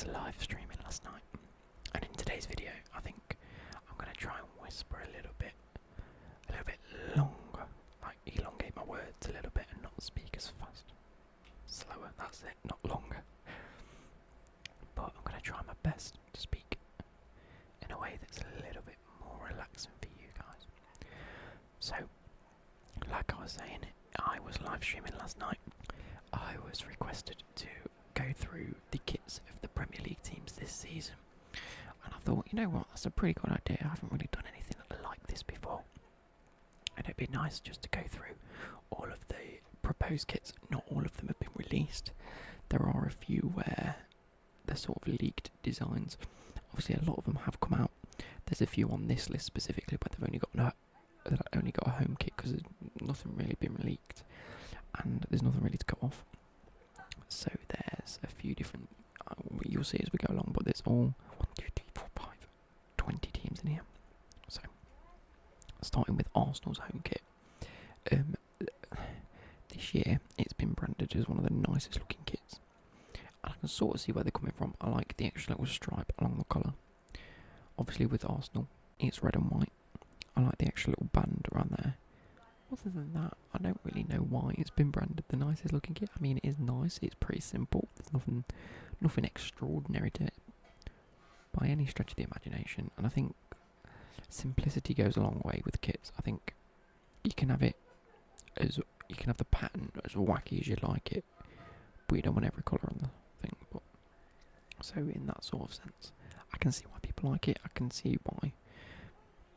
was live streaming last night, and in today's video, I think I'm going to try and whisper a little bit longer, like elongate my words a little bit and not speak as fast. Slower, that's it, not longer. But I'm going to try my best to speak in a way that's a little bit more relaxing for you guys. So, like I was saying, I was live streaming last night. I was requested to go through the kits of the Premier League teams this season, and I thought, you know what, that's a pretty good idea. I haven't really done anything like this before, and it'd be nice just to go through all of the proposed kits. Not all of them have been released. There are a few where they're sort of leaked designs. Obviously, a lot of them have come out. There's a few on this list specifically where they've only got a home kit because there's nothing really been leaked, and there's nothing really to go off. So there's a few different, you'll see as we go along, but there's all 20 teams in here. So, starting with Arsenal's home kit. This year, it's been branded as one of the nicest looking kits. And I can sort of see where they're coming from. I like the extra little stripe along the collar. Obviously with Arsenal, it's red and white. I like the extra little band around there. Other than that, I don't really know why it's been branded the nicest looking kit. I mean, it is nice, it's pretty simple. There's nothing extraordinary to it by any stretch of the imagination. And I think simplicity goes a long way with kits. I think you can have the pattern as wacky as you like it, but you don't want every colour on the thing. But so in that sort of sense, I can see why people like it. I can see why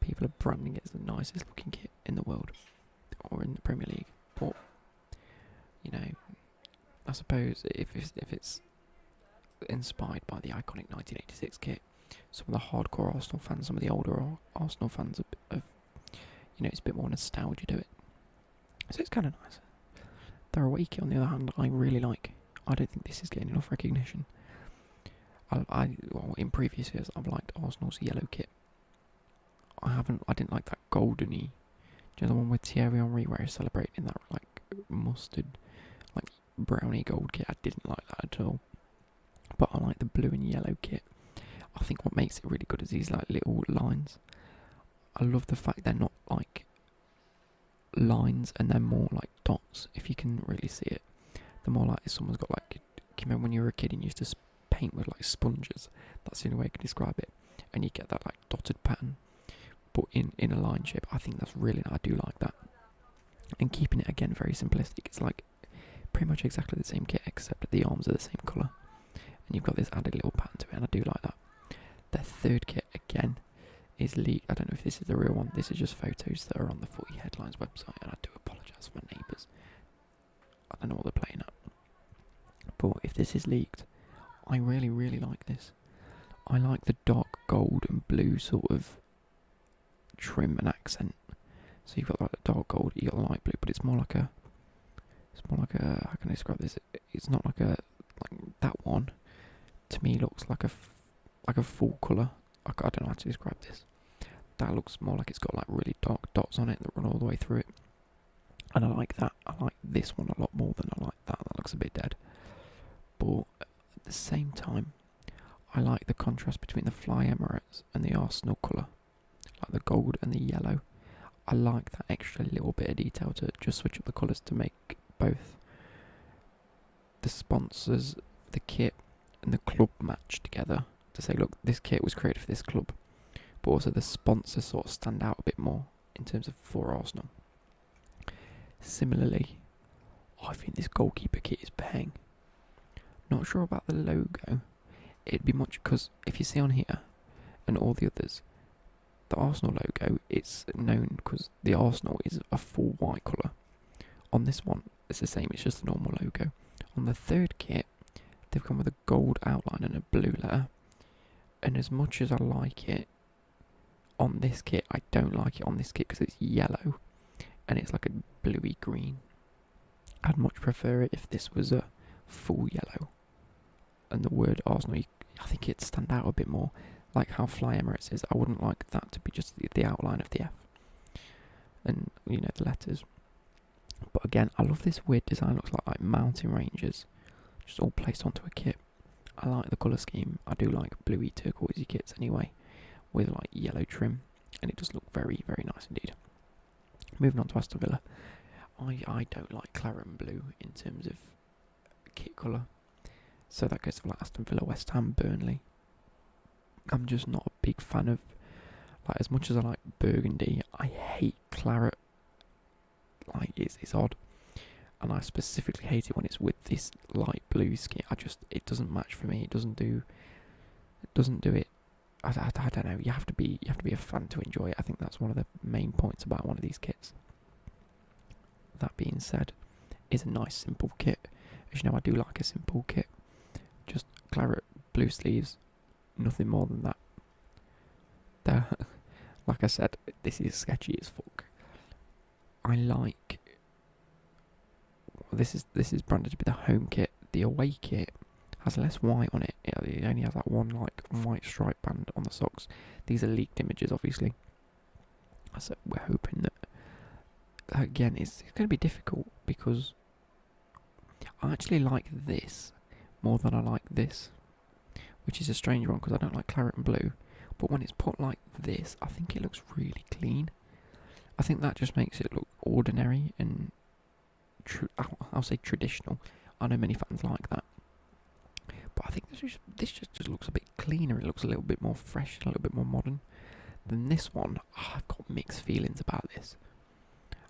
people are branding it as the nicest looking kit in the world, or in the Premier League. But, you know, I suppose if it's inspired by the iconic 1986 kit, some of the hardcore Arsenal fans, some of the older Arsenal fans have it's a bit more nostalgia to it. So it's kind of nice. The away kit, on the other hand, I really like. I don't think this is getting enough recognition. In previous years, I've liked Arsenal's yellow kit. I didn't like that goldeny. Do you know the one with Thierry Henry where he's celebrating that like mustard, like brownie gold kit? I didn't like that at all. But I like the blue and yellow kit. I think what makes it really good is these like little lines. I love the fact they're not like lines and they're more like dots, if you can really see it. They're more like someone's got like, you remember when you were a kid and you used to paint with like sponges? That's the only way I can describe it. And you get that like dotted pattern, but in a line shape. I think that's really, I do like that. And keeping it again very simplistic. It's like pretty much exactly the same kit except that the arms are the same colour. And you've got this added little pattern to it, and I do like that. The third kit again is leaked. I don't know if this is the real one. This is just photos that are on the Footy Headlines website, and I do apologise for my neighbours. I don't know what they're playing at. But if this is leaked, I really, really like this. I like the dark gold and blue sort of trim and accent. So you've got like the dark gold, you got the light blue, but it's more like a, how can I describe this? It's not like that one. To me, looks like a full colour. I don't know how to describe this. That looks more like it's got like really dark dots on it that run all the way through it. And I like that. I like this one a lot more than I like that. That looks a bit dead. But at the same time, I like the contrast between the Fly Emirates and the Arsenal colour. Like the gold and the yellow. I like that extra little bit of detail to just switch up the colours to make both the sponsors, the kit and the club match together. To say, look, this kit was created for this club, but also the sponsors sort of stand out a bit more in terms of for Arsenal. Similarly, I think this Goalkeeper Kit is bang. Not sure about the logo. It'd be much, because if you see on here and all the others, the Arsenal logo, it's known because the Arsenal is a full white colour. On this one, it's the same, it's just a normal logo. On the third kit, they've come with a gold outline and a blue letter. And as much as I like it on this kit, I don't like it on this kit because it's yellow and it's like a bluey green. I'd much prefer it if this was a full yellow and the word Arsenal, I think it'd stand out a bit more, like how Fly Emirates is. I wouldn't like that to be just the outline of the F and the letters. But again, I love this weird design. Looks like mountain ranges just all placed onto a kit. I like the colour scheme. I do like bluey turquoisey kits anyway, with like yellow trim, and it does look very, very nice indeed. Moving on to Aston Villa. I don't like claret and blue in terms of kit colour. So that goes for like Aston Villa, West Ham, Burnley. I'm just not a big fan of, like, as much as I like burgundy, I hate claret. Like, it's odd. And I specifically hate it when it's with this light blue skin. It doesn't match for me. It doesn't do it. I don't know. You have to be a fan to enjoy it. I think that's one of the main points about one of these kits. That being said, it's a nice simple kit. As you know, I do like a simple kit. Just claret, blue sleeves, nothing more than that. Like I said, this is sketchy as fuck. I like. This is branded to be the home kit. The away kit has less white on it. It only has that one like white stripe band on the socks. These are leaked images, obviously. So we're hoping that again it's going to be difficult because I actually like this more than I like this, which is a strange one because I don't like claret and blue. But when it's put like this, I think it looks really clean. I think that just makes it look ordinary and I'll say traditional. I know many fans like that, but I think this just looks a bit cleaner. It looks a little bit more fresh, a little bit more modern than this one. I've got mixed feelings about this.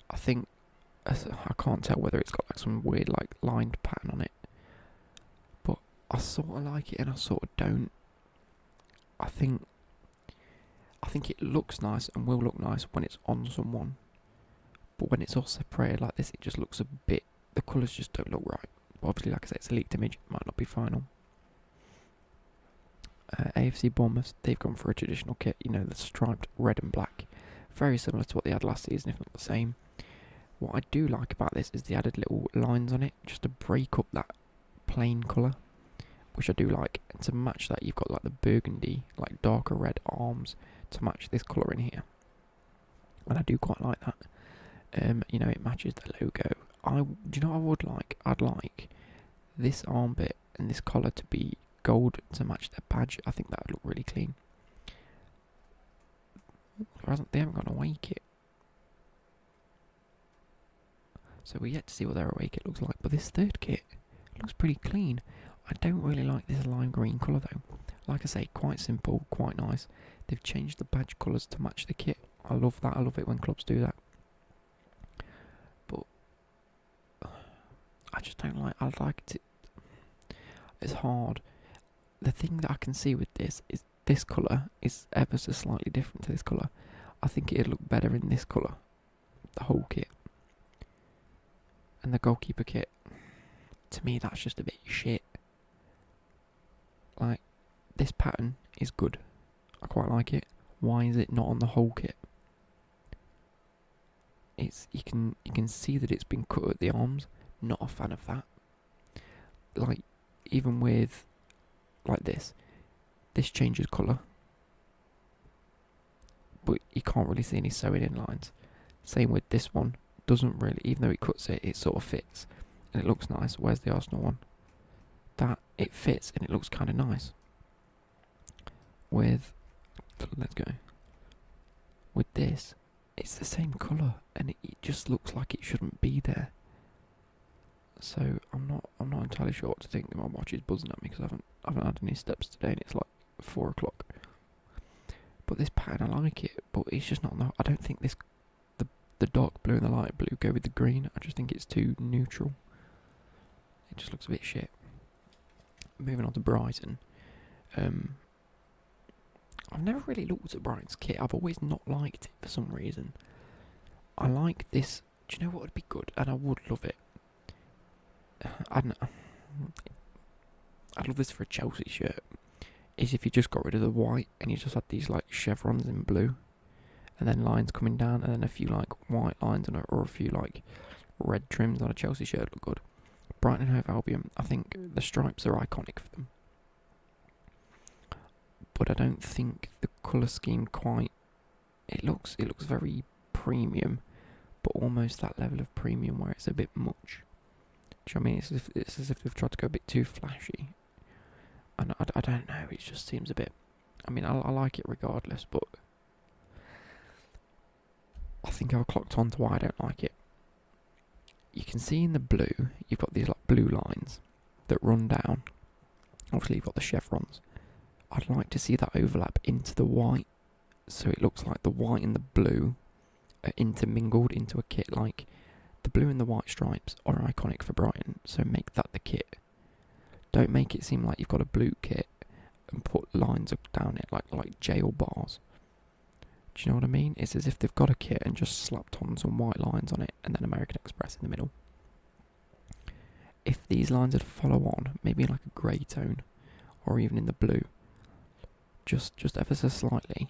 I think I can't tell whether it's got like some weird like lined pattern on it, but I sort of like it and I sort of don't. I think it looks nice and will look nice when it's on someone. But when it's all separated like this, it just looks a bit. The colours just don't look right. But obviously, like I said, it's a leaked image. It might not be final. AFC Bournemouth, they've gone for a traditional kit. You know, the striped red and black. Very similar to what they had last season, if not the same. What I do like about this is the added little lines on it, just to break up that plain colour, which I do like. And to match that, you've got like the burgundy, like darker red arms to match this colour in here. And I do quite like that. You know, it matches the logo. Do you know what I would like? I'd like this arm bit and this collar to be gold to match their badge. I think that would look really clean. They haven't got an away kit, so we're yet to see what their away kit looks like. But this third kit looks pretty clean. I don't really like this lime green colour though. Like I say, quite simple, quite nice. They've changed the badge colours to match the kit. I love that. I love it when clubs do that. I just don't like. I'd like it. It's hard. The thing that I can see with this is this colour is ever so slightly different to this colour. I think it'd look better in this colour, the whole kit. And the goalkeeper kit, to me, that's just a bit shit. Like, this pattern is good. I quite like it. Why is it not on the whole kit? You can see that it's been cut at the arms. Not a fan of that. Like, even with like this changes colour, but you can't really see any sewing in lines. Same with this one, doesn't really, even though it cuts it, it sort of fits and it looks nice. Where's the Arsenal one? That it fits and it looks kind of nice. Let's go. With this, it's the same colour and it just looks like it shouldn't be there. So I'm not entirely sure what to think. My watch is buzzing at me because I haven't had any steps today and it's like 4 o'clock. But this pattern, I like it, but it's just not. I don't think the dark blue and the light blue go with the green. I just think it's too neutral. It just looks a bit shit. Moving on to Brighton. I've never really looked at Brighton's kit. I've always not liked it for some reason. I like this. Do you know what would be good? And I would love it. I'd love this for a Chelsea shirt. Is if you just got rid of the white and you just had these like chevrons in blue, and then lines coming down, and then a few like white lines or a few like red trims on a Chelsea shirt look good. Brighton and Hove Albion, I think the stripes are iconic for them, but I don't think the colour scheme quite. It looks very premium, but almost that level of premium where it's a bit much. Do you know what I mean? It's as if they've tried to go a bit too flashy. And I don't know, it just seems a bit... I mean, I like it regardless, but I think I've clocked on to why I don't like it. You can see in the blue, you've got these like blue lines that run down. Obviously, you've got the chevrons. I'd like to see that overlap into the white, so it looks like the white and the blue are intermingled into a kit. Like, the blue and the white stripes are iconic for Brighton, so make that the kit. Don't make it seem like you've got a blue kit and put lines up down it like jail bars. Do you know what I mean? It's as if they've got a kit and just slapped on some white lines on it and then American Express in the middle. If these lines would follow on, maybe in like a grey tone, or even in the blue, just ever so slightly,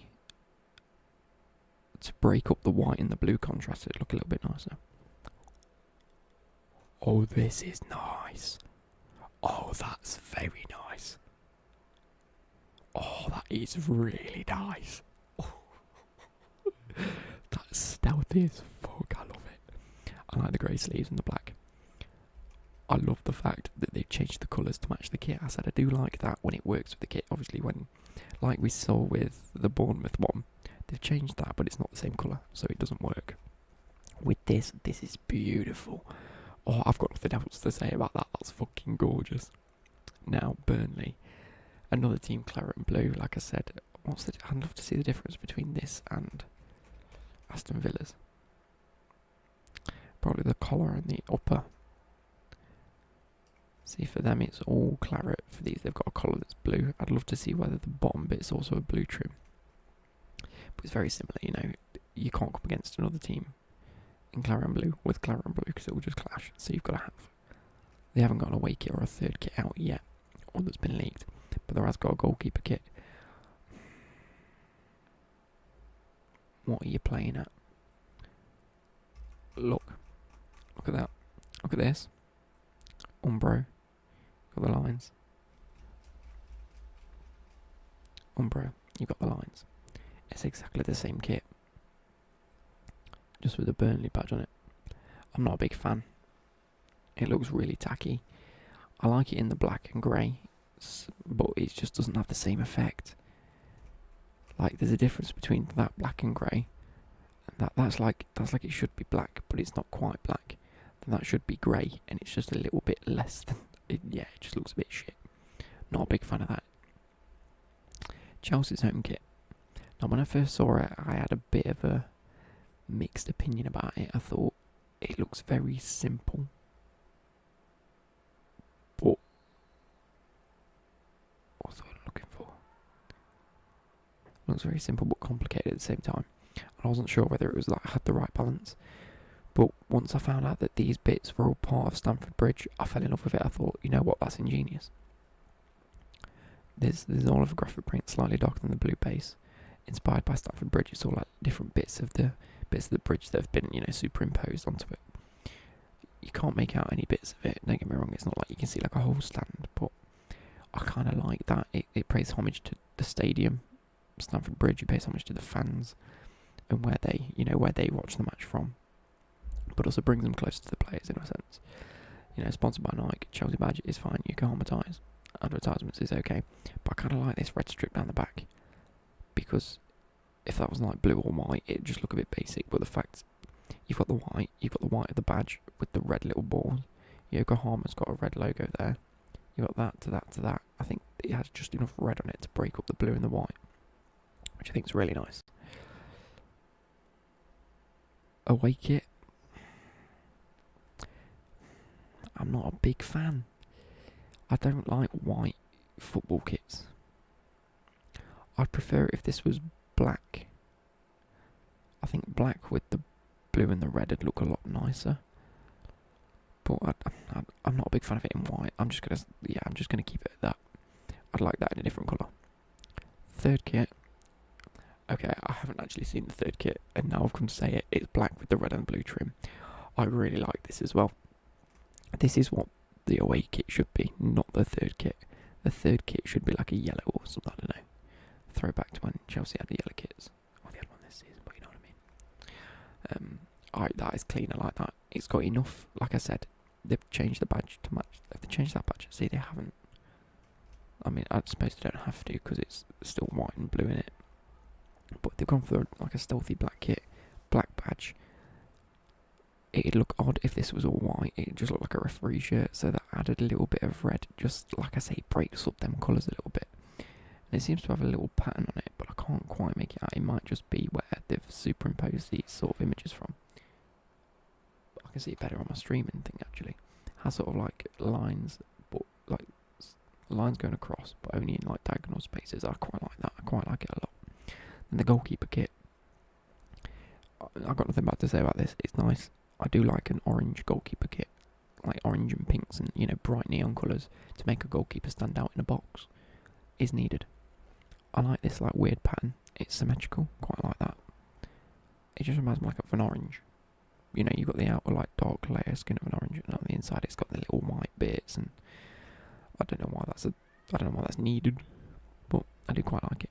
to break up the white and the blue contrast, it'd look a little bit nicer. Oh, this is nice. Oh, that's very nice. Oh, that is really nice. That's stealthy as fuck, I love it. I like the grey sleeves and the black. I love the fact that they've changed the colours to match the kit. I said I do like that when it works with the kit. Obviously, when, like we saw with the Bournemouth one, they've changed that, but it's not the same colour, so it doesn't work. With this is beautiful. Oh, I've got nothing else to say about that. That's fucking gorgeous. Now, Burnley. Another team, claret and blue. Like I said, I'd love to see the difference between this and Aston Villa's. Probably the collar and the upper. See, for them it's all claret. For these they've got a collar that's blue. I'd love to see whether the bottom bit's also a blue trim. But it's very similar, you know. You can't come against another team in claret and blue with claret and blue because it will just clash. So you've got to have. They haven't got an away kit or a third kit out yet, or that's been leaked. But there has got a goalkeeper kit. What are you playing at? Look at that. Look at this. Umbro. Got the lines. Umbro. You've got the lines. It's exactly the same kit, just with a Burnley badge on it. I'm not a big fan. It looks really tacky. I like it in the black and grey, but it just doesn't have the same effect. Like, there's a difference between that black and grey, and that's like it should be black, but it's not quite black. Then that should be grey, and it's just a little bit less than it. Yeah, it just looks a bit shit. Not a big fan of that. Chelsea's home kit. Now, when I first saw it, I had a bit of a mixed opinion about it. I thought it looks very simple, but what's what I'm looking for? Looks very simple but complicated at the same time. I wasn't sure whether it was like had the right balance. But once I found out that these bits were all part of Stamford Bridge, I fell in love with it. I thought, you know what, that's ingenious. There's all of a graphic print, slightly darker than the blue base, inspired by Stamford Bridge. It's all like different bits of the bridge that have been, you know, superimposed onto it. You can't make out any bits of it. Don't get me wrong. It's not like you can see like a whole stand, but I kind of like that. It pays homage to the stadium, Stamford Bridge. It pays homage to the fans and where they watch the match from, but also brings them closer to the players in a sense. You know, sponsored by Nike. Chelsea badge is fine. You can harmonise. Advertisements is okay, but I kind of like this red strip down the back, because if that was like blue or white, it'd just look a bit basic. But the fact you've got the white of the badge with the red little balls. Yokohama's got a red logo there. You got that to that to that. I think it has just enough red on it to break up the blue and the white, which I think is really nice. Away kit. I'm not a big fan. I don't like white football kits. I'd prefer it if this was black. I think black with the blue and the red would look a lot nicer. But I'm not a big fan of it in white. I'm just gonna keep it at that. I'd like that in a different colour. Third kit. Okay, I haven't actually seen the third kit, and now I've come to say it. It's black with the red and blue trim. I really like this as well. This is what the away kit should be, not the third kit. The third kit should be like a yellow or something, I don't know. Throwback to when Chelsea had the yellow kits. Or they had one this season, but you know what I mean. That is clean, I like that. It's got enough, like I said, they've changed the badge to match. They've changed that badge. See, they haven't. I mean, I suppose they don't have to because it's still white and blue in it. But they've gone for like a stealthy black kit, black badge. It'd look odd if this was all white. It'd just look like a referee shirt, so that added a little bit of red. Just, like I say, breaks up them colours a little bit. And it seems to have a little pattern on it, but I can't quite make it out. It might just be where they've superimposed these sort of images from. But I can see it better on my streaming thing, actually. It has sort of like lines, but like lines going across, but only in like diagonal spaces. I quite like that. I quite like it a lot. And the goalkeeper kit, I've got nothing bad to say about this. It's nice. I do like an orange goalkeeper kit, like orange and pinks and, you know, bright neon colours to make a goalkeeper stand out in a box is needed. I like this like weird pattern. It's symmetrical, quite like that. It just reminds me like of an orange. You know, you've got the outer like dark layer skin of an orange, and on the inside it's got the little white bits, and I don't know why that's needed, but I do quite like it.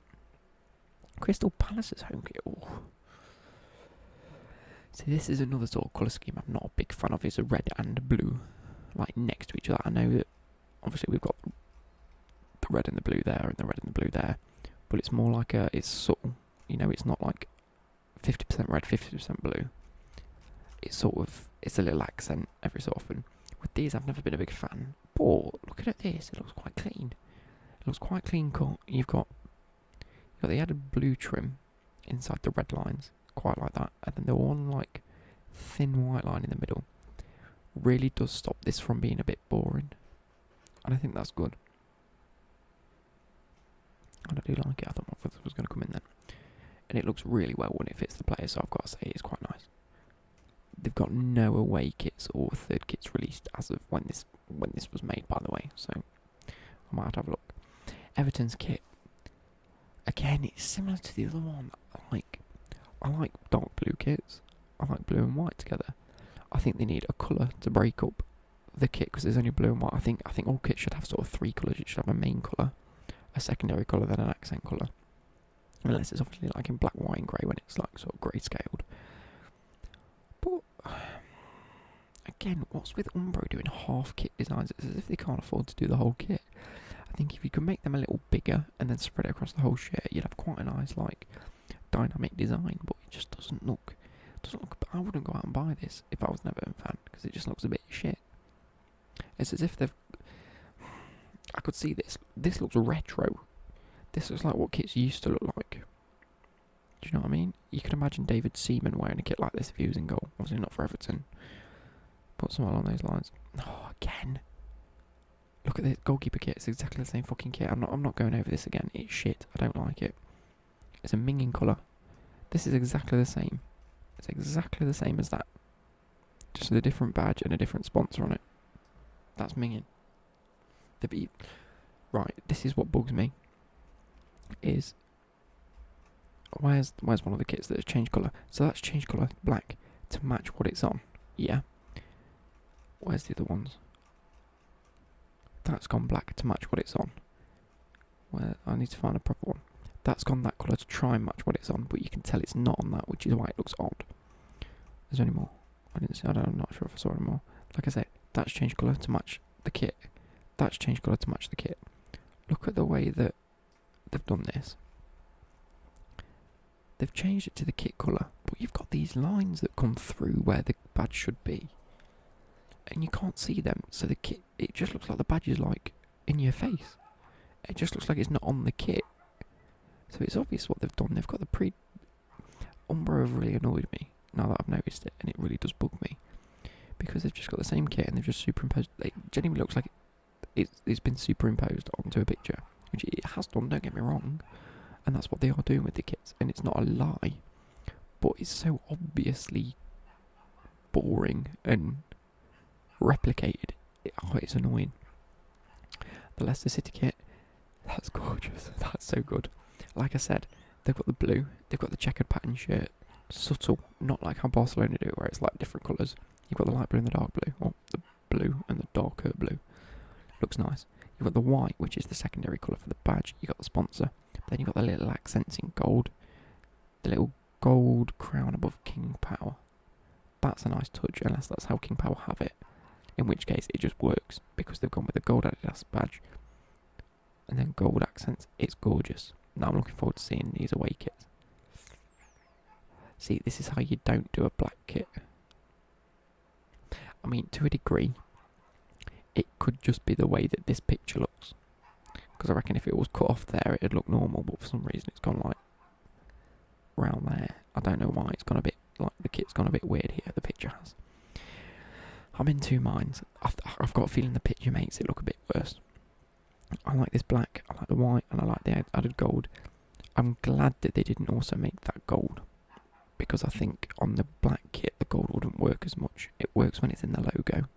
Crystal Palace's home kit. Oh. See, this is another sort of colour scheme I'm not a big fan of. It's a red and blue, like next to each other. I know that obviously we've got the red and the blue there and the red and the blue there, but it's more like it's subtle. You know, it's not like 50% red, 50% blue. It's sort of, it's a little accent every so often. With these, I've never been a big fan. But looking at this, it looks quite clean. It looks quite clean cut. You've got the added blue trim inside the red lines. Quite like that, and then the one like thin white line in the middle really does stop this from being a bit boring, and I think that's good. And I do like it. I thought my was going to come in then, and it looks really well when it fits the player. So I've got to say it's quite nice. They've got no away kits or third kits released as of when this was made, by the way. So I might have to have a look. Everton's kit, again, it's similar to the other one. I like dark blue kits. I like blue and white together. I think they need a colour to break up the kit because there's only blue and white. I think all kits should have sort of three colours. It should have a main colour, a secondary colour, then an accent colour. Unless it's obviously like in black, white and grey when it's like sort of grey scaled. But again, what's with Umbro doing half kit designs? It's as if they can't afford to do the whole kit. I think if you could make them a little bigger and then spread it across the whole shirt, you'd have quite a nice like dynamic design, but it just doesn't look. I wouldn't go out and buy this if I was an Everton fan because it just looks a bit shit. It's as if they've. I could see this. This looks retro. This looks like what kits used to look like. Do you know what I mean? You could imagine David Seaman wearing a kit like this if he was in goal. Obviously not for Everton, but something along those lines. Oh, again. Look at this goalkeeper kit. It's exactly the same fucking kit. I'm not going over this again. It's shit. I don't like it. It's a minging colour. This is exactly the same. It's exactly the same as that. Just with a different badge and a different sponsor on it. That's minging. Right, this is what bugs me. Is where's one of the kits that has changed colour? So that's changed colour black to match what it's on. Yeah. Where's the other ones? That's gone black to match what it's on. Where I need to find a proper one. That's gone that colour to try and match what it's on, but you can tell it's not on that, which is why it looks odd. There's only more. I'm not sure if I saw any more. Like I said, that's changed colour to match the kit. That's changed colour to match the kit. Look at the way that they've done this. They've changed it to the kit colour, but you've got these lines that come through where the badge should be. And you can't see them, so the kit, it just looks like the badge is like in your face. It just looks like it's not on the kit. So it's obvious what they've done. They've got the Umbro have really annoyed me now that I've noticed it, and it really does bug me. Because they've just got the same kit and they've just superimposed. It genuinely looks like it's been superimposed onto a picture, which it has done, don't get me wrong. And that's what they are doing with the kits, and it's not a lie. But it's so obviously boring and replicated. It's annoying. The Leicester City kit, that's gorgeous. That's so good. Like I said, they've got the blue, they've got the checkered pattern shirt, subtle, not like how Barcelona do, where it's like different colours. You've got the light blue and the dark blue, or the blue and the darker blue. Looks nice. You've got the white, which is the secondary colour for the badge. You've got the sponsor. Then you've got the little accents in gold. The little gold crown above King Power. That's a nice touch, unless that's how King Power have it. In which case, it just works, because they've gone with the gold Adidas badge and then gold accents. It's gorgeous. Now I'm looking forward to seeing these away kits. See, this is how you don't do a black kit. I mean, to a degree, it could just be the way that this picture looks. Because I reckon if it was cut off there, it'd look normal, but for some reason it's gone like round there. I don't know why. It's gone a bit, like the kit's gone a bit weird here, the picture has. I'm in two minds. I've got a feeling the picture makes it look a bit worse. I like this black, I like the white, and I like the added gold. I'm glad that they didn't also make that gold, because I think on the black kit the gold wouldn't work as much. It works when it's in the logo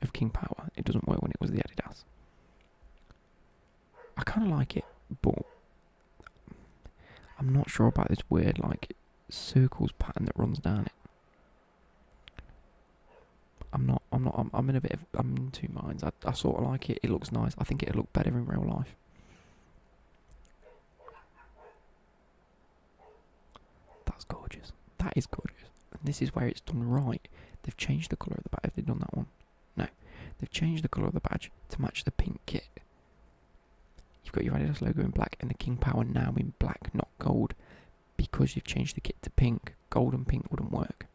of King Power. It doesn't work when it was the Adidas. I kind of like it, but I'm not sure about this weird like circles pattern that runs down it. I'm in two minds. I sort of like it. It looks nice. I think it'd look better in real life. That's gorgeous. That is gorgeous. And this is where it's done right. They've changed the colour of the badge. Have they done that one? No. They've changed the colour of the badge to match the pink kit. You've got your Adidas logo in black and the King Power now in black, not gold. Because you've changed the kit to pink. Gold and pink wouldn't work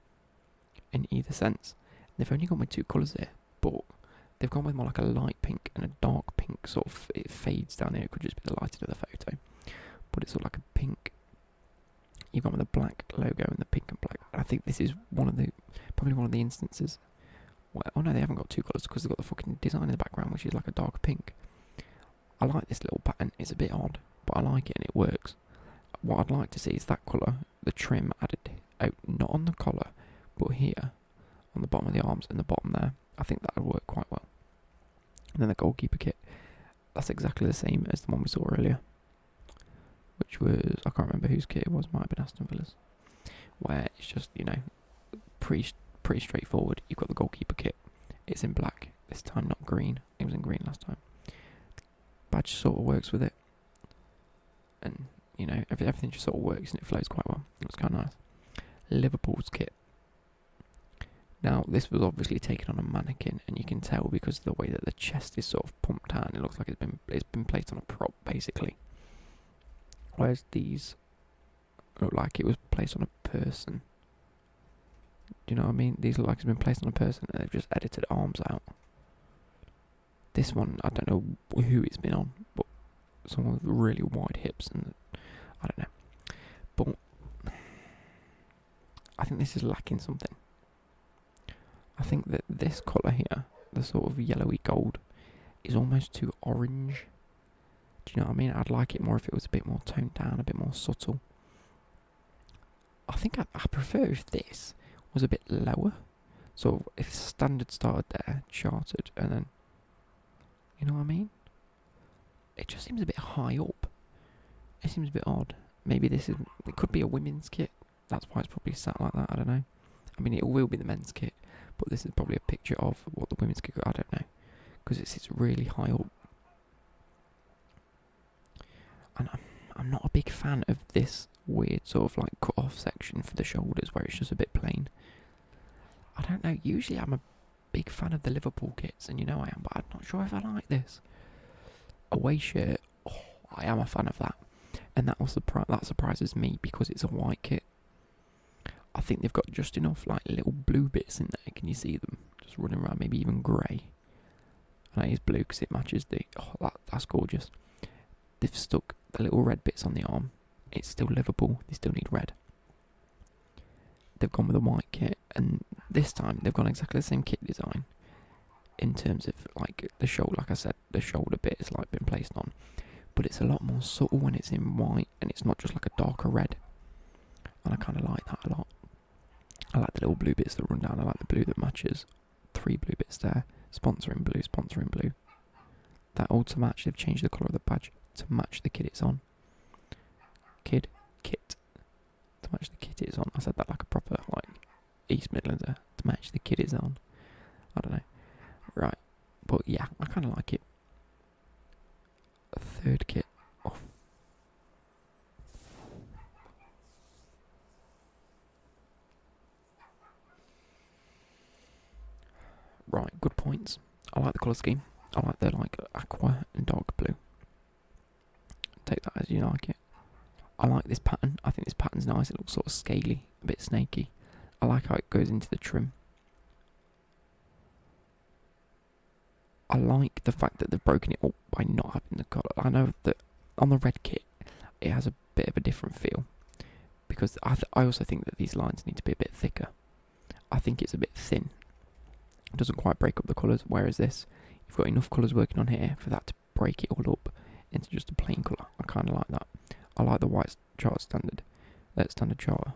in either sense. They've only gone with two colours here, but they've gone with more like a light pink and a dark pink, sort of, it fades down here. It could just be the lighting of the photo, but it's sort of like a pink. You've gone with the black logo and the pink and black. I think this is probably one of the instances where, oh no, they haven't got two colours because they've got the fucking design in the background, which is like a dark pink. I like this little pattern. It's a bit odd, but I like it and it works. What I'd like to see is that colour, the trim added out, not on the collar, but here, on the bottom of the arms and the bottom there. I think that would work quite well. And then the goalkeeper kit, that's exactly the same as the one we saw earlier, which was, I can't remember whose kit it was, might have been Aston Villa's, where it's just, you know, pretty straightforward. You've got the goalkeeper kit, it's in black, this time not green. It was in green last time. Badge sort of works with it, and you know, everything just sort of works and it flows quite well. It looks kind of nice. Liverpool's kit. Now, this was obviously taken on a mannequin, and you can tell because of the way that the chest is sort of pumped out, and it looks like it's been placed on a prop, basically. Whereas these look like it was placed on a person. Do you know what I mean? These look like it's been placed on a person, and they've just edited arms out. This one, I don't know who it's been on, but someone with really wide hips, and I don't know. But I think this is lacking something. I think that this colour here, the sort of yellowy gold, is almost too orange. Do you know what I mean? I'd like it more if it was a bit more toned down, a bit more subtle. I think I prefer if this was a bit lower. So if standard started there, chartered, and then, you know what I mean? It just seems a bit high up. It seems a bit odd. Maybe it could be a women's kit. That's why it's probably sat like that, I don't know. I mean, it will be the men's kit, but this is probably a picture of what the women's kit, I don't know. Because it sits really high up. And I'm not a big fan of this weird sort of like cut off section for the shoulders where it's just a bit plain. I don't know, usually I'm a big fan of the Liverpool kits, and you know I am, but I'm not sure if I like this. Away shirt, I am a fan of that. And that surprises me because it's a white kit. I think they've got just enough like little blue bits in there. Can you see them? Just running around, maybe even grey. And it is blue because it matches that's gorgeous. They've stuck the little red bits on the arm. It's still Liverpool, they still need red. They've gone with a white kit, and this time they've gone exactly the same kit design in terms of like the shoulder. Like I said, the shoulder bit is like been placed on, but it's a lot more subtle when it's in white, and it's not just like a darker red. And I kind of like that a lot. I like the little blue bits that run down. I like the blue that matches. 3 blue bits there. Sponsoring blue, sponsoring blue. That all to match. They've changed the colour of the badge to match the kit it's on. Kit. To match the kit it's on. I said that like a proper like East Midlander. To match the kit it's on. I don't know. Right. But yeah, I kind of like it. A third kit. Oh. Right, good points. I like the colour scheme. I like the like aqua and dark blue. take that as you like it. I like this pattern. I think this pattern's nice. It looks sort of scaly, a bit snaky. I like how it goes into the trim. I like the fact that they've broken it up by not having the colour. I know that on the red kit, it has a bit of a different feel. Because I also think that these lines need to be a bit thicker. I think it's a bit thin. It doesn't quite break up the colours, whereas this, you've got enough colours working on here for that to break it all up into just a plain colour. I kind of like that. I like the white charter standard. Standard charter.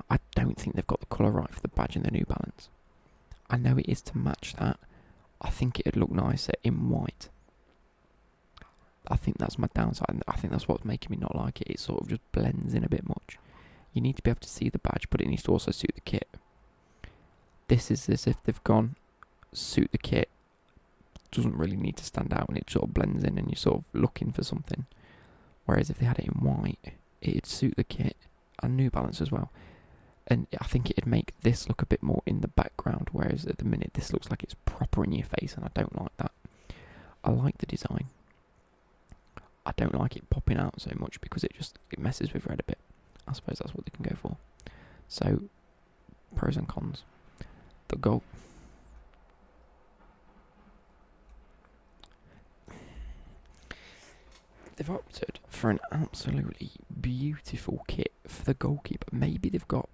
I don't think they've got the colour right for the badge in the New Balance. I know it is to match that. I think it'd look nicer in white. I think that's my downside, and I think that's what's making me not like it. It sort of just blends in a bit much. You need to be able to see the badge, but it needs to also suit the kit. This is as if they've gone, suit the kit, doesn't really need to stand out, and it sort of blends in and you're sort of looking for something. Whereas if they had it in white, it'd suit the kit and New Balance as well. And I think it'd make this look a bit more in the background, whereas at the minute this looks like it's proper in your face, and I don't like that. I like the design. I don't like it popping out so much because it messes with red a bit. I suppose that's what they can go for. So, pros and cons. The goal. They've opted for an absolutely beautiful kit for the goalkeeper. Maybe they've got...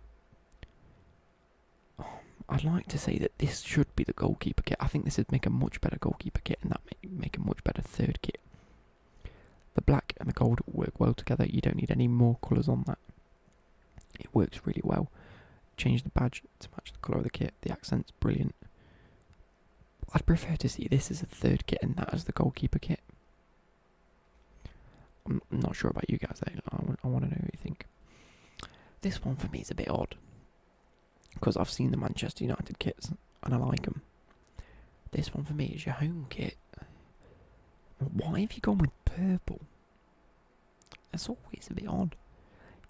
I'd like to say that this should be the goalkeeper kit. I think this would make a much better goalkeeper kit, and that make a much better third kit. The black and the gold work well together. You don't need any more colours on that. It works really well. Change the badge to match the colour of the kit. The accent's brilliant. I'd prefer to see this as a third kit and that as the goalkeeper kit. I'm not sure about you guys though. I want to know what you think. This one for me is a bit odd, because I've seen the Manchester United kits and I like them. This one for me is your home kit. Why have you gone with purple? That's always a bit odd.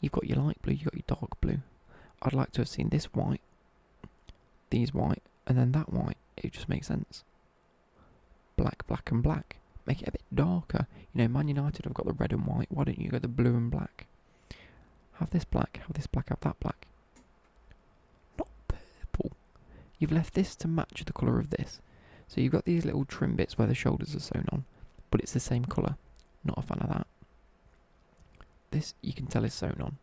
You've got your light blue, you've got your dark blue. I'd like to have seen this white, these white, and then that white. It just makes sense. Black, black and black. Make it a bit darker. You know, Man United have got the red and white. Why don't you go the blue and black? Have this black, have this black, have that black. Not purple. You've left this to match the colour of this. So you've got these little trim bits where the shoulders are sewn on, but it's the same colour. Not a fan of that. This, you can tell, is sewn on.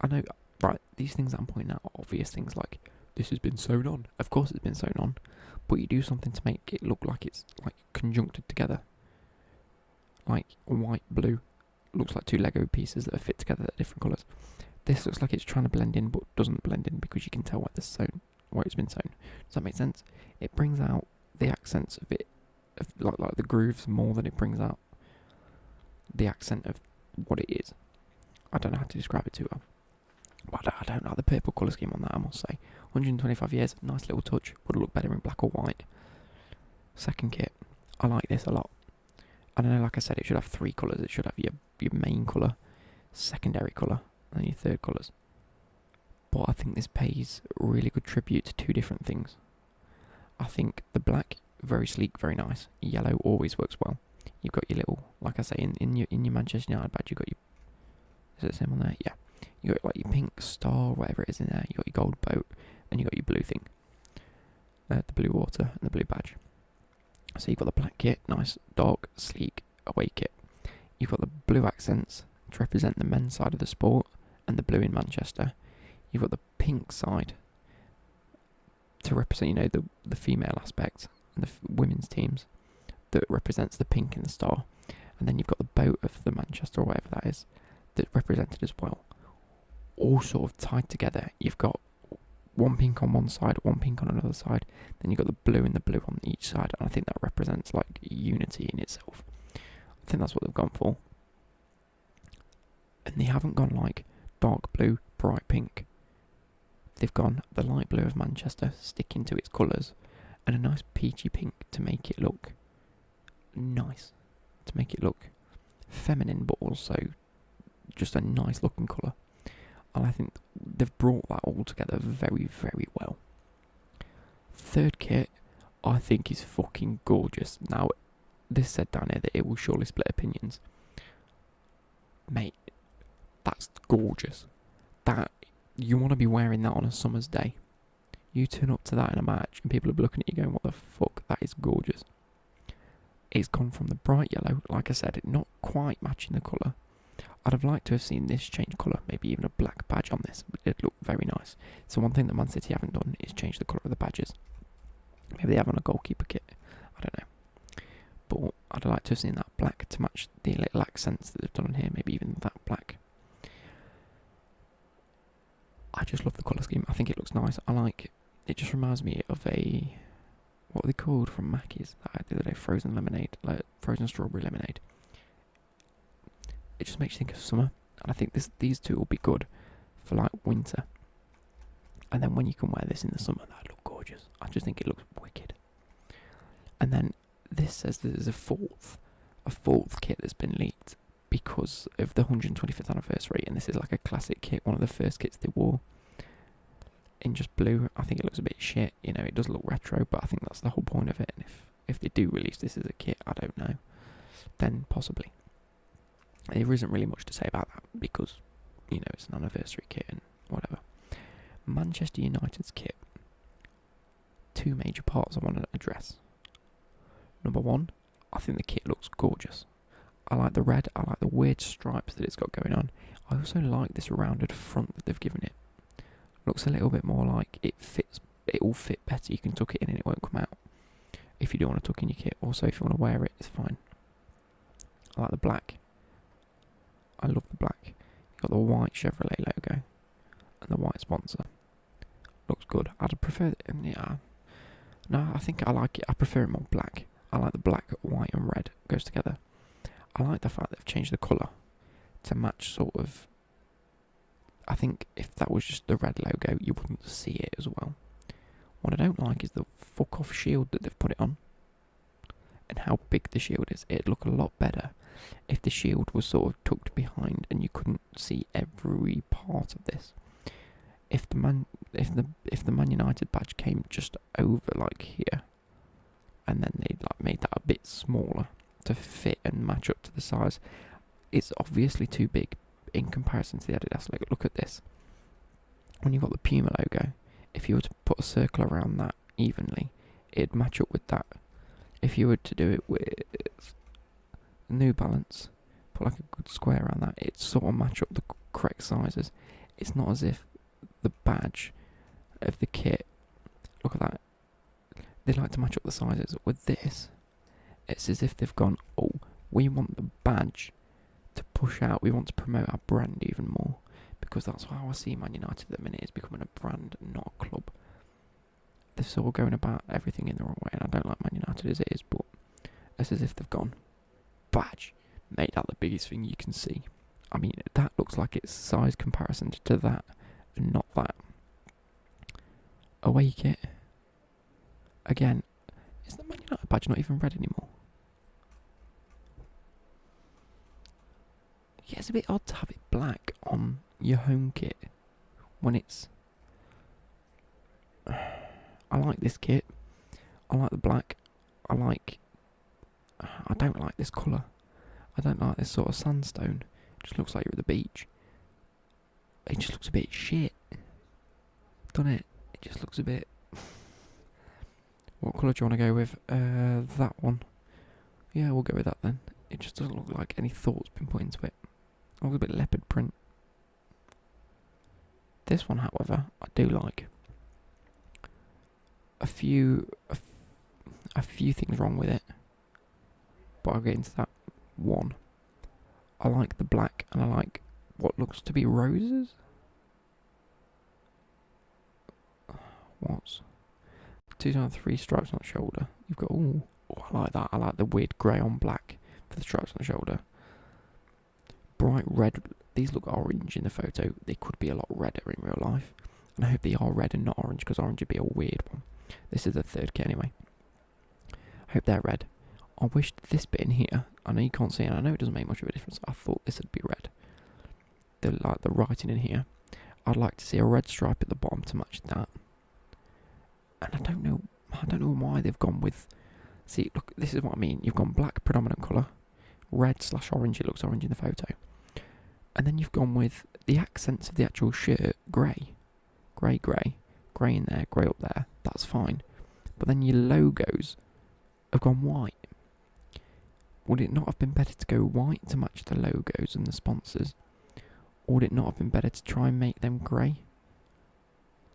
I know, right, these things that I'm pointing out are obvious things like, this has been sewn on. Of course it's been sewn on, but you do something to make it look like it's like conjuncted together. Like white, blue, looks like two Lego pieces that are fit together that are different colours. This looks like it's trying to blend in, but doesn't blend in because you can tell where it's been sewn. Does that make sense? It brings out the accents of it, like the grooves, more than it brings out the accent of what it is. I don't know how to describe it too well. But I don't like the purple colour scheme on that, I must say. 125 years, nice little touch. Would look better in black or white. Second kit, I like this a lot. I don't know, like I said, it should have three colours. It should have your main colour, secondary colour, and then your third colours. But I think this pays really good tribute to two different things. I think the black, very sleek, very nice. Yellow always works well. You've got your little, like I say, in your Manchester United badge, you've got your... Is it the same on there? Yeah. You got like your pink star, whatever it is in there. You got your gold boat, and you got your blue thing, the blue water and the blue badge. So you've got the black kit, nice, dark, sleek, away kit. You've got the blue accents to represent the men's side of the sport, and the blue in Manchester. You've got the pink side to represent, the female aspect and the women's teams that represents the pink in the star, and then you've got the boat of the Manchester or whatever that is that's represented as well. All sort of tied together. You've got one pink on one side, one pink on another side, then you've got the blue and the blue on each side, and I think that represents like unity in itself. I think that's what they've gone for. And they haven't gone like dark blue, bright pink. They've gone the light blue of Manchester, sticking to its colours, and a nice peachy pink to make it look nice, to make it look feminine, but also just a nice looking colour. And I think they've brought that all together very, very well. Third kit, I think is fucking gorgeous. Now, this said down here that it will surely split opinions. Mate, that's gorgeous. That, you want to be wearing that on a summer's day. You turn up to that in a match and people are looking at you going, what the fuck, that is gorgeous. It's gone from the bright yellow, like I said, it not quite matching the colour. I'd have liked to have seen this change colour, maybe even a black badge on this, but it'd look very nice. So one thing that Man City haven't done is change the colour of the badges. Maybe they have on a goalkeeper kit, I don't know. But I'd like to have seen that black to match the little accents that they've done on here, maybe even that black. I just love the colour scheme, I think it looks nice. I like, it just reminds me of a, what are they called from Mackey's that I had the other day, frozen lemonade, like frozen strawberry lemonade. It just makes you think of summer, and I think these two will be good for like winter. And then when you can wear this in the summer, that'd look gorgeous. I just think it looks wicked. And then this says there's a fourth kit that's been leaked because of the 125th anniversary, and this is like a classic kit, one of the first kits they wore in just blue. I think it looks a bit shit, you know, it does look retro, but I think that's the whole point of it. And if they do release this as a kit, I don't know, then possibly. There isn't really much to say about that because, you know, it's an anniversary kit and whatever. Manchester United's kit. Two major parts I want to address. Number one, I think the kit looks gorgeous. I like the red, I like the weird stripes that it's got going on. I also like this rounded front that they've given it. Looks a little bit more like it will fit better. You can tuck it in and it won't come out. If you do want to tuck in your kit, also if you want to wear it, it's fine. I like the black. I love the black. You've got the white Chevrolet logo and the white sponsor. Looks good. I'd prefer it. Yeah. No, I think I like it. I prefer it more black. I like the black, white and red. Goes together. I like the fact they've changed the colour to match sort of. I think if that was just the red logo, you wouldn't see it as well. What I don't like is the fuck off shield that they've put it on. And how big the shield is. It'd look a lot better if the shield was sort of tucked behind and you couldn't see every part of this. If the Man United badge came just over like here, and then they like made that a bit smaller to fit and match up to the size, it's obviously too big in comparison to the Adidas logo. Look at this. When you've got the Puma logo, if you were to put a circle around that evenly, it'd match up with that. If you were to do it with New Balance, put like a good square around that, it sort of match up the correct sizes. It's not as if the badge of the kit, look at that, they like to match up the sizes. With this, it's as if they've gone, oh, we want the badge to push out, we want to promote our brand even more, because that's how I see Man United at the minute, is becoming a brand, not a club. They're sort of going about everything in the wrong way, and I don't like Man United as it is, but it's as if they've gone, badge, make that the biggest thing you can see. I mean, that looks like it's size comparison to that, and not that. Away kit. Again, is the Man United badge not even red anymore? Yeah, it's a bit odd to have it black on your home kit when it's. I like this kit. I like the black. I don't like this colour. I don't like this sort of sandstone. It just looks like you're at the beach. It just looks a bit shit. Doesn't it? It just looks a bit. What colour do you want to go with? That one. Yeah, we'll go with that then. It just doesn't look like any thought's been put into it. It looks a bit leopard print. This one, however, I do like. A few things wrong with it, but I'll get into that. One, I like the black, and I like what looks to be roses. What's 2 stripes on the shoulder? You've got I like that. I like the weird grey on black for the stripes on the shoulder. Bright red. These look orange in the photo. They could be a lot redder in real life, and I hope they are red and not orange, because orange would be a weird one. This is the third kit anyway. I hope they're red. I wish this bit in here, I know you can't see it, and I know it doesn't make much of a difference. I thought this would be red. The writing in here. I'd like to see a red stripe at the bottom to match that. And I don't know. I don't know why they've gone with... See, look, this is what I mean. You've gone black predominant colour, red/orange, it looks orange in the photo. And then you've gone with the accents of the actual shirt, grey. Grey in there, grey up there, that's fine. But then your logos have gone white. Would it not have been better to go white to match the logos and the sponsors? Or would it not have been better to try and make them grey?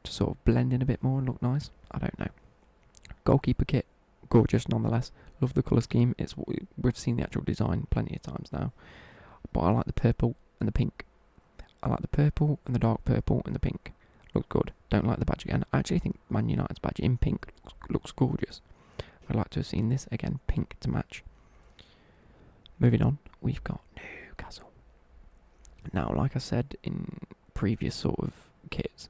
To sort of blend in a bit more and look nice? I don't know. Goalkeeper Kit, gorgeous nonetheless. Love the colour scheme. We've seen the actual design plenty of times now. But I like the purple and the pink. I like the purple and the dark purple and the pink. Looks good. Don't like the badge again. I actually think Man United's badge in pink looks gorgeous. I'd like to have seen this again, pink to match. Moving on, we've got Newcastle. Now, like I said in previous sort of kits,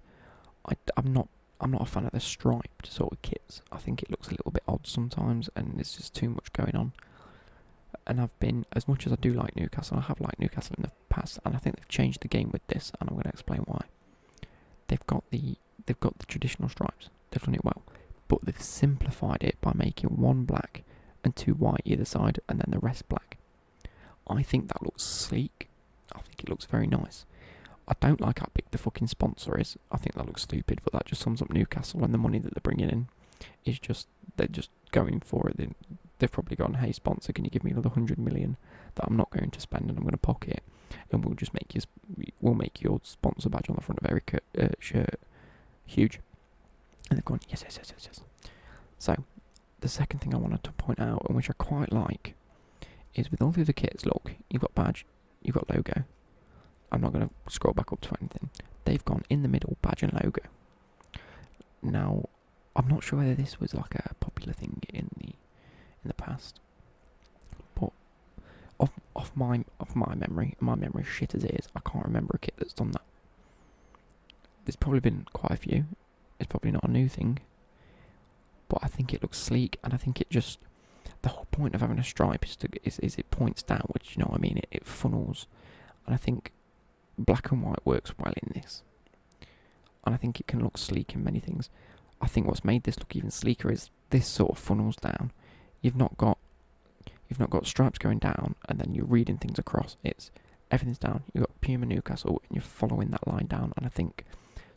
I'm not a fan of the striped sort of kits. I think it looks a little bit odd sometimes, and there's just too much going on. And I've been, as much as I do like Newcastle, I have liked Newcastle in the past, and I think they've changed the game with this, and I'm going to explain why. They've got the traditional stripes. They've done it well, but they've simplified it by making one black and two white either side, and then the rest black. I think that looks sleek. I think it looks very nice. I don't like how big the fucking sponsor is. I think that looks stupid, but that just sums up Newcastle, and the money that they're bringing in is just, they're just going for it. They've probably gone, hey sponsor, can you give me another 100 million that I'm not going to spend and I'm going to pocket, and we'll make your sponsor badge on the front of every shirt huge. And they've gone, yes. So, the second thing I wanted to point out, and which I quite like, is with all the other kits, look, you've got badge, you've got logo. I'm not going to scroll back up to anything. They've gone in the middle, badge and logo. Now, I'm not sure whether this was like a popular thing in the past, but off my memory shit as it is, I can't remember a kit that's done that. There's probably been quite a few. It's probably not a new thing, but I think it looks sleek, and I think it just, the whole point of having a stripe is it points downwards, you know what I mean? It funnels, and I think black and white works well in this, and I think it can look sleek in many things. I think what's made this look even sleeker is this sort of funnels down. You've not got stripes going down and then you're reading things across. It's everything's down. You've got Puma Newcastle and you're following that line down, and I think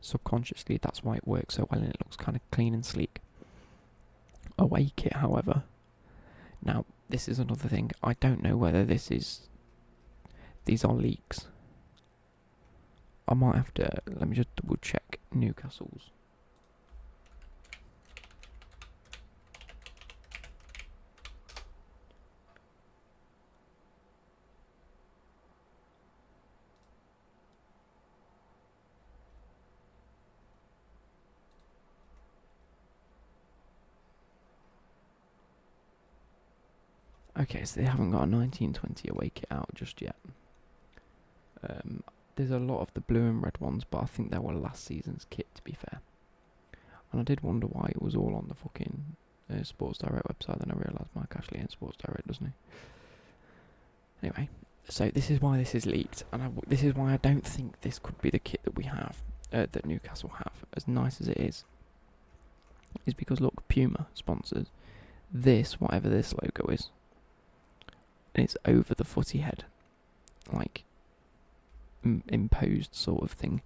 subconsciously that's why it works so well and it looks kind of clean and sleek. Away kit, however, now this is another thing. I don't know whether these are leaks. I might have to, let me just double check Newcastle's. Okay, so they haven't got a 1920 away kit out just yet. There's a lot of the blue and red ones, but I think they were last season's kit, to be fair. And I did wonder why it was all on the fucking Sports Direct website, then I realised Mike Ashley owns Sports Direct, doesn't he? Anyway, so this is why this is leaked, and this is why I don't think this could be the kit that we have, that Newcastle have, as nice as it is because, look, Puma sponsors this, whatever this logo is, and it's over the footy head, like imposed sort of thing,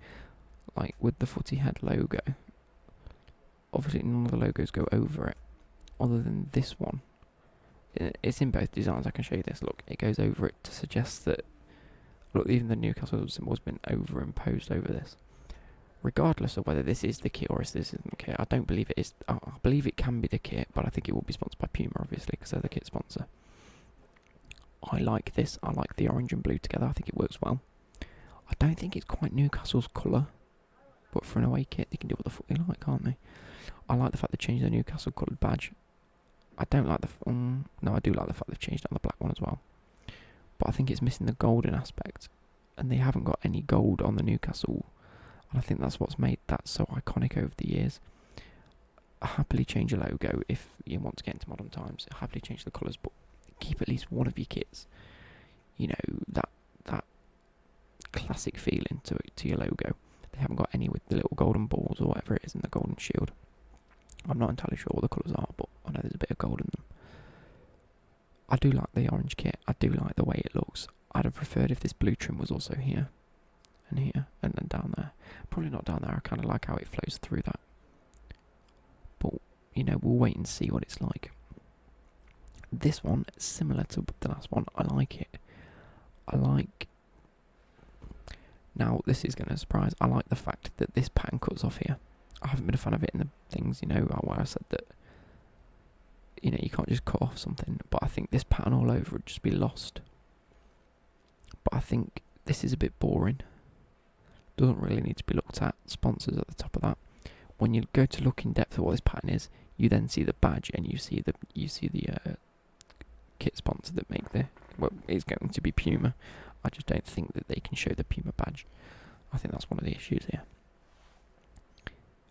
like with the footy head logo. Obviously none of the logos go over it, other than this one. It's in both designs. I can show you this. Look, it goes over it to suggest that, look, even the Newcastle symbol has been overimposed over this. Regardless of whether this is the kit or if this isn't the kit, I don't believe it is. I believe it can be the kit, but I think it will be sponsored by Puma, obviously, because they're the kit sponsor. I like this. I like the orange and blue together. I think it works well. I don't think it's quite Newcastle's colour, but for an away kit, they can do what the fuck they like, can't they? I like the fact they changed the Newcastle coloured badge. I don't like no, I do like the fact they've changed it on the black one as well. But I think it's missing the golden aspect, and they haven't got any gold on the Newcastle, and I think that's what's made that so iconic over the years. I happily change a logo if you want to get into modern times. I happily change the colours, but keep at least one of your kits, you know, that classic feeling to your logo. They haven't got any with the little golden balls or whatever it is in the golden shield. I'm not entirely sure what the colours are, but I know there's a bit of gold in them. I do like the orange kit. I do like the way it looks. I'd have preferred if this blue trim was also here and then down there. Probably not down there. I kind of like how it flows through that. But, we'll wait and see what it's like. This one, similar to the last one, I like it. Now, this is going to surprise. I like the fact that this pattern cuts off here. I haven't been a fan of it in the things, where I said that, you can't just cut off something. But I think this pattern all over would just be lost. But I think this is a bit boring. Doesn't really need to be looked at. Sponsors at the top of that. When you go to look in depth at what this pattern is, you then see the badge and you see the kit sponsor that make it's going to be Puma. I just don't think that they can show the Puma badge. I think that's one of the issues here.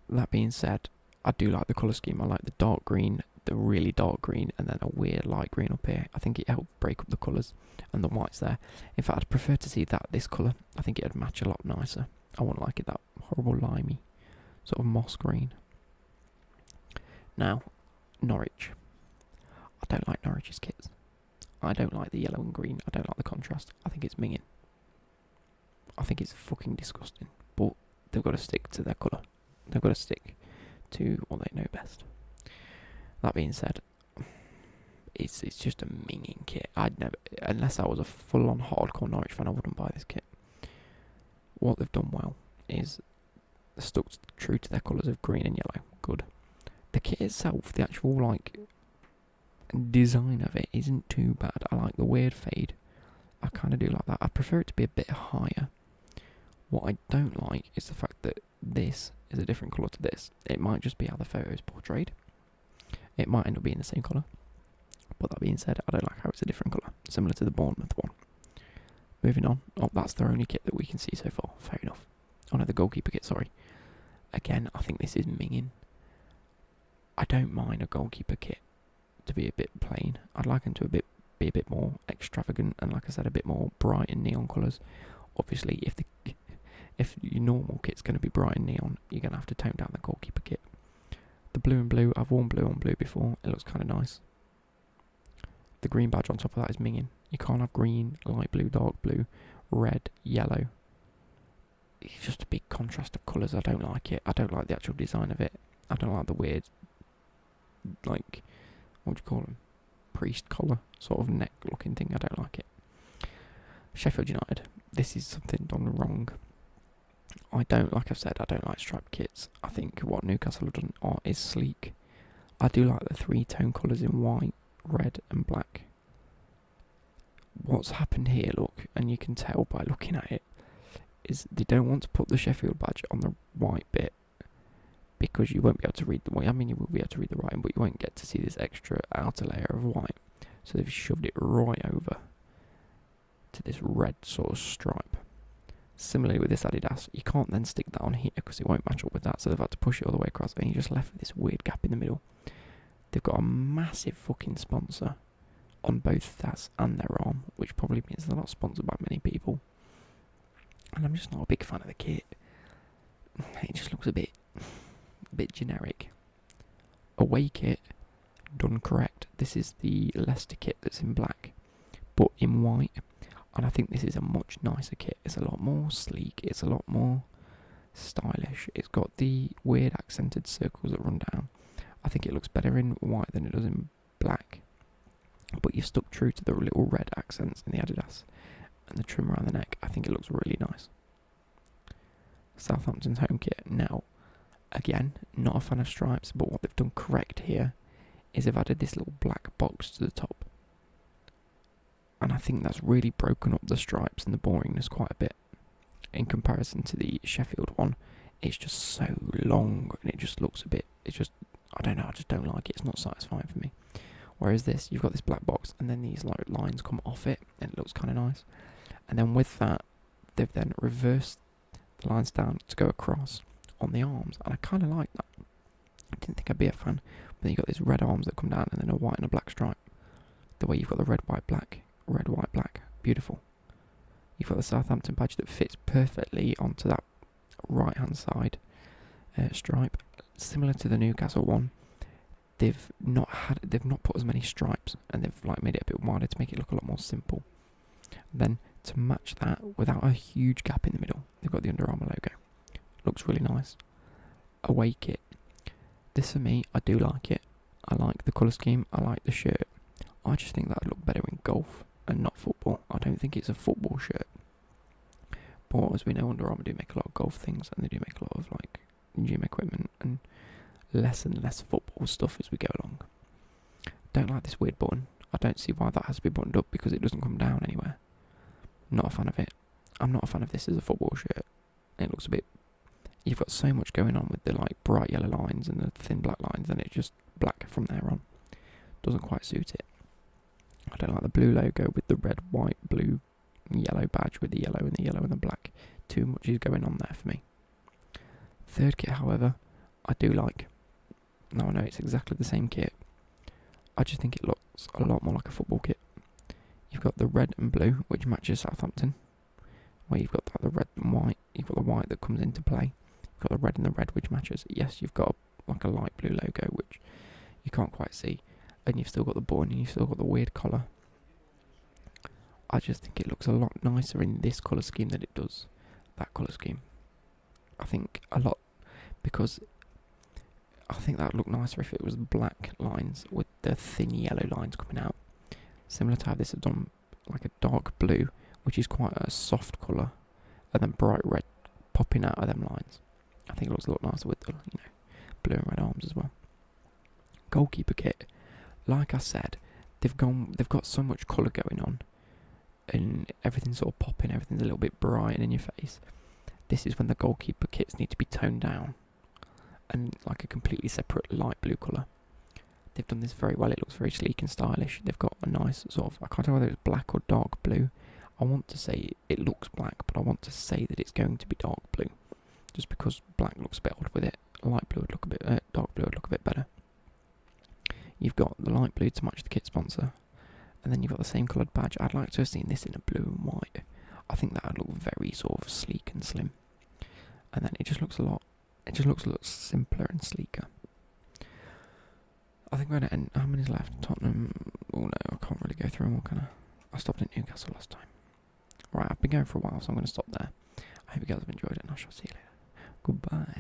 That being said, I do like the colour scheme. I like the dark green, the really dark green, and then a weird light green up here. I think it helped break up the colours, and the white's there. In fact, I'd prefer to see this colour. I think it'd match a lot nicer. I wouldn't like it that horrible limey, sort of moss green. Now, Norwich. I don't like Norwich's kits. I don't like the yellow and green. I don't like the contrast. I think it's minging. I think it's fucking disgusting. But they've got to stick to their colour. They've got to stick to what they know best. That being said, it's just a minging kit. I'd never, unless I was a full-on hardcore Norwich fan, I wouldn't buy this kit. What they've done well is stuck true to their colours of green and yellow. Good. The kit itself, the actual design of it isn't too bad. I like the weird fade. I kind of do like that. I prefer it to be a bit higher. What I don't like is the fact that this is a different colour to this. It might just be how the photo is portrayed. It might end up being the same colour. But that being said, I don't like how it's a different colour. Similar to the Bournemouth one. Moving on. Oh, that's their only kit that we can see so far. Fair enough. Oh no, the Goalkeeper Kit, sorry. Again, I think this is minging. I don't mind a Goalkeeper Kit to be a bit plain. I'd like them to be a bit more extravagant and, like I said, a bit more bright and neon colours. Obviously, if your normal kit's going to be bright and neon, you're going to have to tone down the Goalkeeper Kit. The blue and blue, I've worn blue on blue before. It looks kind of nice. The green badge on top of that is minging. You can't have green, light blue, dark blue, red, yellow. It's just a big contrast of colours. I don't like it. I don't like the actual design of it. I don't like the weird, what do you call them? Priest collar sort of neck looking thing. I don't like it. Sheffield United. This is something done wrong. Like I've said, I don't like striped kits. I think what Newcastle have done is sleek. I do like the three-tone colours in white, red and black. What's happened here, look, and you can tell by looking at it, is they don't want to put the Sheffield badge on the white bit because you won't be able to read the white. I mean, you will be able to read the writing, but you won't get to see this extra outer layer of white. So they've shoved it right over to this red sort of stripe. Similarly with this Adidas, you can't then stick that on here because it won't match up with that, so they've had to push it all the way across, and you're just left with this weird gap in the middle. They've got a massive fucking sponsor on both that and their arm, which probably means they're not sponsored by many people. And I'm just not a big fan of the kit. It just looks a bit generic. Away kit, done correct. This is the Leicester kit that's in black, but in white. And I think this is a much nicer kit. It's a lot more sleek. It's a lot more stylish. It's got the weird accented circles that run down. I think it looks better in white than it does in black. But you've stuck true to the little red accents in the Adidas and the trim around the neck. I think it looks really nice. Southampton's home kit. Now, again, not a fan of stripes, but what they've done correct here is they've added this little black box to the top. And I think that's really broken up the stripes and the boringness quite a bit. In comparison to the Sheffield one, it's just so long and it just looks a bit, I don't know, I just don't like it. It's not satisfying for me. Whereas this, you've got this black box and then these lines come off it and it looks kind of nice. And then with that, they've then reversed the lines down to go across on the arms. And I kind of like that. I didn't think I'd be a fan. But then you've got these red arms that come down and then a white and a black stripe. The way you've got the red, white, black. Red, white, black. Beautiful. You've got the Southampton badge that fits perfectly onto that right-hand side stripe. Similar to the Newcastle one. they've not put as many stripes, and they've like made it a bit wider to make it look a lot more simple. Then to match that without a huge gap in the middle, they've got the Under Armour logo. Looks really nice. Away kit. This for me, I do like it. I like the colour scheme. I like the shirt. I just think that would look better in golf and not football. I don't think it's a football shirt. But as we know, Under Armour do make a lot of golf things, and they do make a lot of like gym equipment and less football stuff as we go along. Don't like this weird button. I don't see why that has to be buttoned up because it doesn't come down anywhere. Not a fan of it. I'm not a fan of this as a football shirt. It looks a bit... You've got so much going on with the like bright yellow lines and the thin black lines, and it's just black from there on. Doesn't quite suit it. I don't like the blue logo with the red, white, blue, yellow badge with the yellow and the black. Too much is going on there for me. Third kit, however, I do like. Now I know it's exactly the same kit. I just think it looks a lot more like a football kit. You've got the red and blue, which matches Southampton. Where you've got the red and white. You've got the white that comes into play. You've got the red and the red, which matches. Yes, you've got like a light blue logo, which you can't quite see. And you've still got the button, and you've still got the weird collar. I just think it looks a lot nicer in this colour scheme than it does that colour scheme. I think a lot, because I think that would look nicer if it was black lines with the thin yellow lines coming out. Similar to how this is done, like a dark blue, which is quite a soft colour, and then bright red popping out of them lines. I think it looks a lot nicer with the blue and red arms as well. Goalkeeper kit, like I said, they've got so much colour going on, and everything's sort of popping, everything's a little bit bright and in your face. This is when the goalkeeper kits need to be toned down and like a completely separate light blue colour. They've done this very well. It looks very sleek and stylish. They've got a nice sort of, I can't tell whether it's black or dark blue. I want to say it looks black, but I want to say that it's going to be dark blue, just because black looks a bit odd with it. Light blue would look a bit, dark blue would look a bit better. You've got the light blue to match the kit sponsor, and then you've got the same coloured badge. I'd like to have seen this in a blue and white. I think that would look very sort of sleek and slim, and then it just looks a lot simpler and sleeker. I think we're going to end. How many's left? Tottenham. Oh no, I can't really go through them all, can I? I stopped at Newcastle last time. Right, I've been going for a while, so I'm going to stop there. I hope you guys have enjoyed it, and I shall see you later. Goodbye.